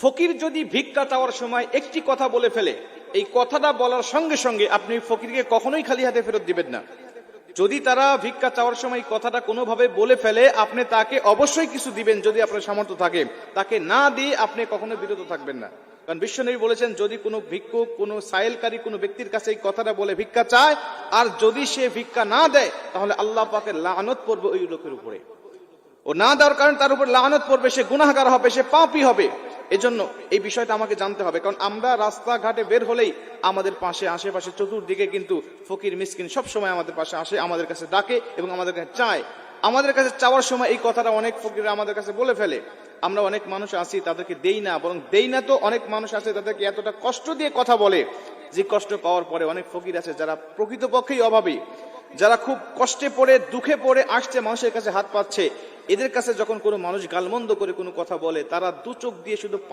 ফকির যদি ভিক্ষা চাওয়ার সময় একটি কথা বলে ফেলে, এই কথাটা বলার সঙ্গে সঙ্গে আপনি ফকিরকে কখনোই খালি হাতে ফেরত দিবেন না। যদি তারা ভিক্ষা চাওয়ার সময় কথাটা কোনোভাবে বলে ফেলে, আপনি তাকে অবশ্যই কিছু দিবেন যদি আপনার সামর্থ্য থাকে। তাকে না দিয়ে আপনি কখনো বিরত থাকবেন না। কারণ বিশ্বনবী বলেছেন, যদি কোনো ভিক্ষুক, কোনো সাইলকারী কোনো ব্যক্তির কাছে এই কথাটা বলে ভিক্ষা চায়, আর যদি সে ভিক্ষা না দেয়, তাহলে আল্লাহ পাকের লানত পড়বে ওই লোকের উপরে। ও না দেওয়ার কারণে তার উপর লানত পড়বে, সে গুনাহগার হবে, সে পাপী হবে। এজন্য এই বিষয়টা আমাকে জানতে হবে। কারণ আমরা রাস্তাঘাটে বের হলেই আমাদের পাশে, আশেপাশে, চতুর্দিকে কিন্তু ফকির মিসকিন সব সময় আমাদের পাশে আসে, আমাদের কাছে ডাকে এবং আমাদের কাছে চায়। আমাদের কাছে চাওয়ার সময় এই কথাটা অনেক ফকিররা আমাদের কাছে বলে ফেলে। আমরা অনেক মানুষ আছি তাদেরকে দেই না, বরং দেই না তো অনেক মানুষ আছে তাদেরকে এতটা কষ্ট দিয়ে কথা বলে, যে কষ্ট পাওয়ার পরে অনেক ফকির আছে যারা প্রকৃতপক্ষেই অভাবী, যারা খুব কষ্টে পড়ে, দুঃখে পড়ে আসছে, মানুষের কাছে হাত পাচ্ছে। এদের কাছে যখন কোনো মানুষ গালমন্দ করে কোনো কথা বলে, তারা দু চোখ দিয়ে শুধু পানি